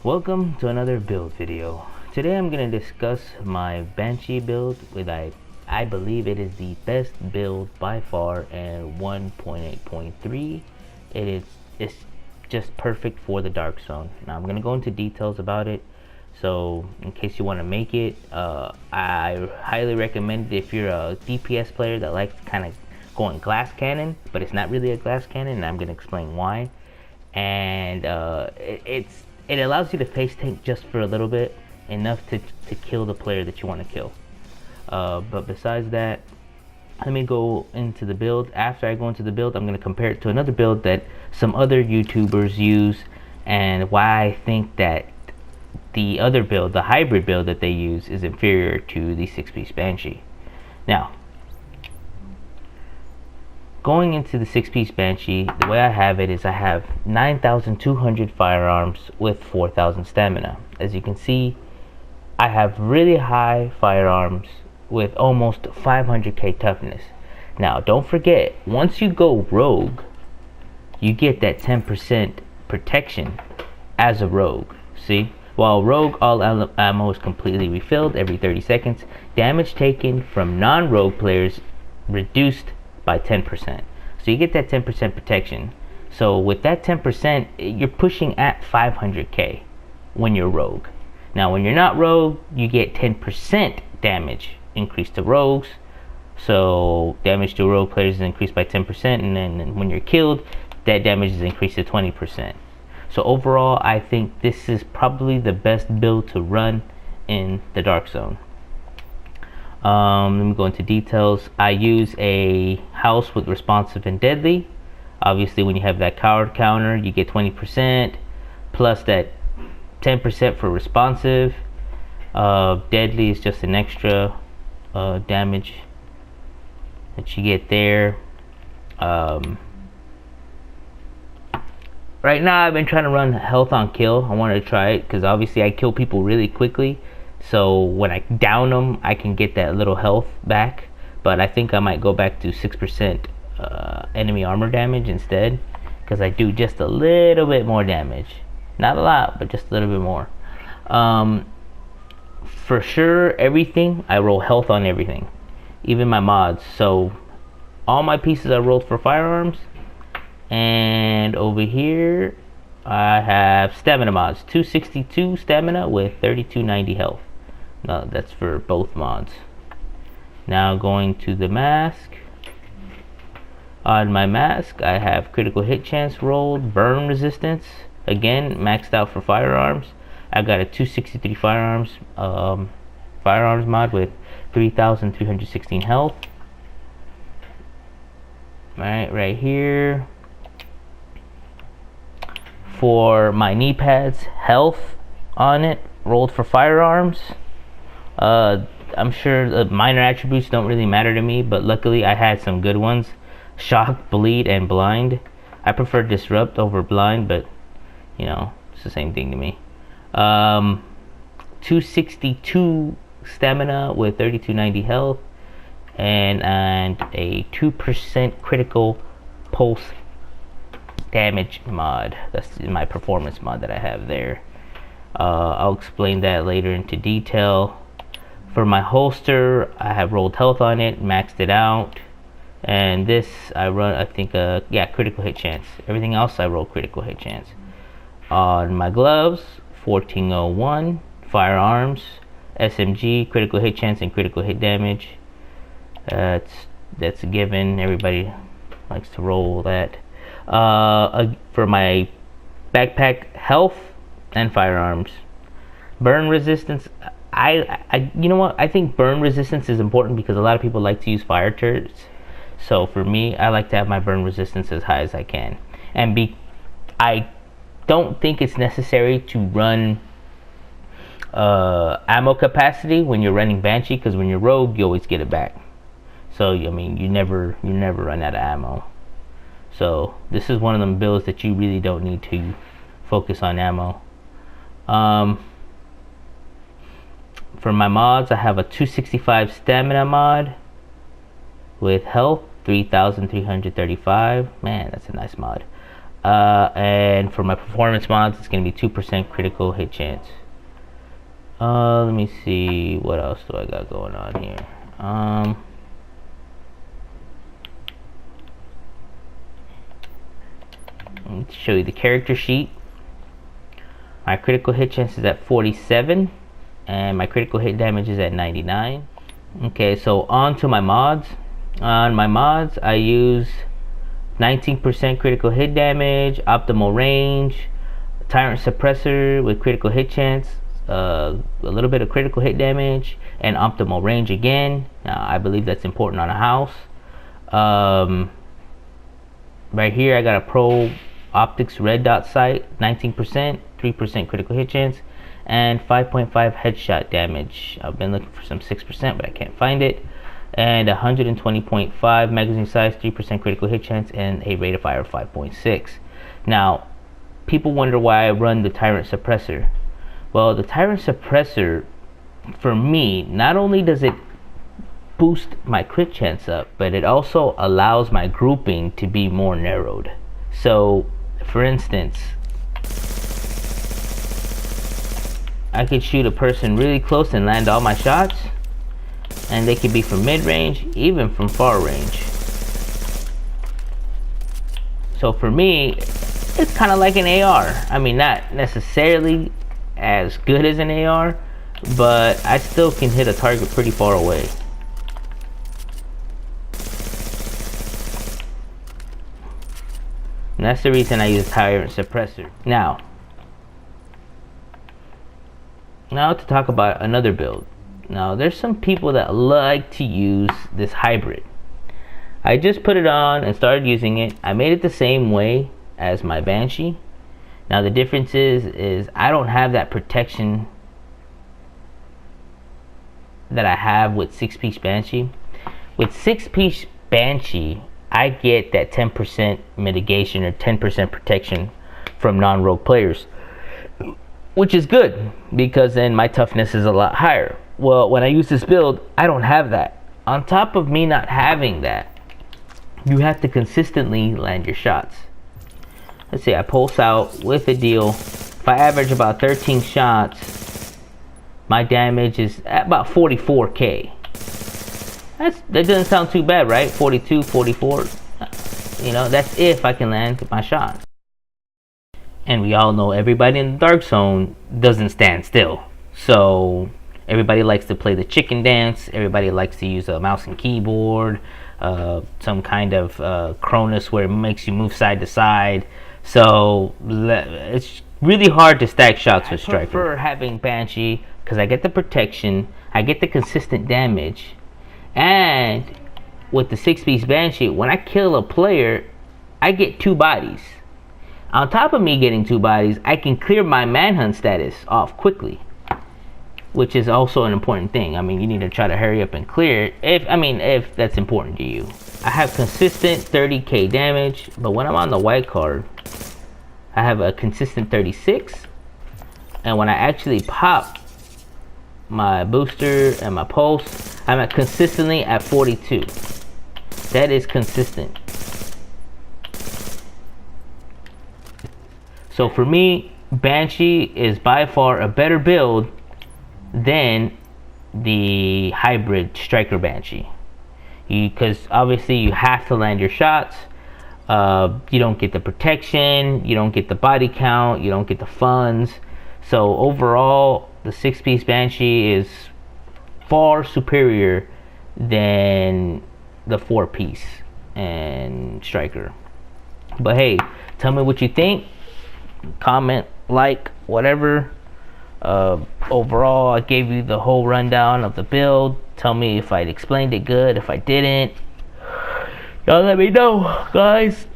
Welcome to another build video. Today I'm going to discuss my Banshee build with I believe it is the best build by far in 1.8.3. It's just perfect for the Dark Zone. Now I'm going to go into details about it, so in case you want to make it, I highly recommend it if you're a DPS player that likes kind of going glass cannon, but it's not really a glass cannon, and I'm going to explain why. And it allows you to face tank just for a little bit, enough to kill the player that you want to kill. But besides that, let me go into the build. After I go into the build, I'm going to compare it to another build that some other YouTubers use, and why I think that the other build, the hybrid build that they use, is inferior to the 6-piece Banshee. Now, going into the 6-piece Banshee, the way I have it is I have 9,200 firearms with 4,000 stamina. As you can see, I have really high firearms with almost 500k toughness. Now, don't forget, once you go rogue, you get that 10% protection as a rogue. See? While rogue, all ammo is completely refilled every 30 seconds. Damage taken from non-rogue players reduced by 10%. So you get that 10% protection. So with that 10%, you're pushing at 500k when you're rogue. Now when you're not rogue, you get 10% damage increased to rogues. So damage to rogue players is increased by 10%, and then when you're killed, that damage is increased to 20%. So overall, I think this is probably the best build to run in the Dark Zone. Let me go into details. I use a house with responsive and deadly. Obviously, when you have that coward counter, you get 20% plus that 10% for responsive. Deadly is just an extra damage that you get there. Right now, I've been trying to run health on kill. I wanted to try it because obviously I kill people really quickly. So when I down them, I can get that little health back. But I think I might go back to 6% enemy armor damage instead, because I do just a little bit more damage. Not a lot, but just a little bit more. For sure, everything, I roll health on everything. Even my mods. So all my pieces I rolled for firearms. And over here, I have stamina mods. 262 stamina with 3290 health. No, that's for both mods. Now going to the mask. On my mask, I have critical hit chance rolled, burn resistance. Again, maxed out for firearms. I got a 263 firearms mod with 3,316 health. Alright, right here. For my knee pads, health on it, rolled for firearms. I'm sure the minor attributes don't really matter to me, but luckily I had some good ones. Shock, bleed, and blind. I prefer disrupt over blind, but you know, it's the same thing to me. 262 stamina with 3290 health, and a 2% critical pulse damage mod. That's my performance mod that I have there. I'll explain that later into detail. For my holster, I have rolled health on it, maxed it out, and this I run, I think, critical hit chance. Everything else I roll critical hit chance. On my gloves, 1401 firearms, SMG, critical hit chance and critical hit damage. That's a given. Everybody likes to roll that. For my backpack, health and firearms. Burn resistance, you know what, I think burn resistance is important because a lot of people like to use fire turrets. So for me, I like to have my burn resistance as high as I can. And I don't think it's necessary to run ammo capacity when you're running Banshee, because when you're rogue, you always get it back. So I mean, you never run out of ammo. So this is one of them builds that you really don't need to focus on ammo. For my mods, I have a 265 stamina mod with health 3,335. Man, that's a nice mod. And for my performance mods, it's going to be 2% critical hit chance. Let me see, what else do I got going on here? Let's show you the character sheet. My critical hit chance is at 47, and my critical hit damage is at 99. Okay, so on to my mods. On my mods, I use 19% critical hit damage, optimal range, tyrant suppressor with critical hit chance, a little bit of critical hit damage, and optimal range again. Now, I believe that's important on a house. Right here, I got a pro optics red dot sight, 19%, 3% critical hit chance, and 5.5 headshot damage. I've been looking for some 6%, but I can't find it. And 120.5 magazine size, 3% critical hit chance, and a rate of fire of 5.6. Now, people wonder why I run the tyrant suppressor. Well, the tyrant suppressor, for me, not only does it boost my crit chance up, but it also allows my grouping to be more narrowed. So, for instance, I could shoot a person really close and land all my shots, and they could be from mid-range, even from far range. So for me, it's kind of like an AR. I mean, not necessarily as good as an AR, but I still can hit a target pretty far away. And that's the reason I use tyrant suppressor. Now to talk about another build. Now, there's some people that like to use this hybrid. I just put it on and started using it. I made it the same way as my Banshee. Now, the difference is I don't have that protection that I have with 6-piece Banshee. With 6-piece Banshee, I get that 10% mitigation or 10% protection from non-rogue players, which is good because then my toughness is a lot higher. Well, when I use this build, I don't have that. On top of me not having that, you have to consistently land your shots. Let's see, I pulse out with a deal. If I average about 13 shots, my damage is at about 44k. That doesn't sound too bad, right? 42, 44. You know, that's if I can land my shots. And we all know everybody in the dark zone doesn't stand still. So everybody likes to play the chicken dance. Everybody likes to use a mouse and keyboard, some kind of Cronus where it makes you move side to side. So it's really hard to stack shots with Striker. I prefer having Banshee because I get the protection, I get the consistent damage, and with the 6-piece Banshee, when I kill a player, I get 2 bodies. On top of me getting 2 bodies, I can clear my manhunt status off quickly, which is also an important thing. I mean, you need to try to hurry up and clear it if that's important to you. I have consistent 30k damage, but when I'm on the white card, I have a consistent 36, and when I actually pop my booster and my pulse, I'm consistently at 42. That is consistent. So for me, Banshee is by far a better build than the hybrid Striker Banshee, because obviously you have to land your shots. You don't get the protection, you don't get the body count, you don't get the funds. So overall, the 6-piece Banshee is far superior than the 4-piece and Striker. But hey, tell me what you think. Comment, like, whatever. Overall, I gave you the whole rundown of the build. Tell me if I explained it good, if I didn't. Y'all let me know, guys.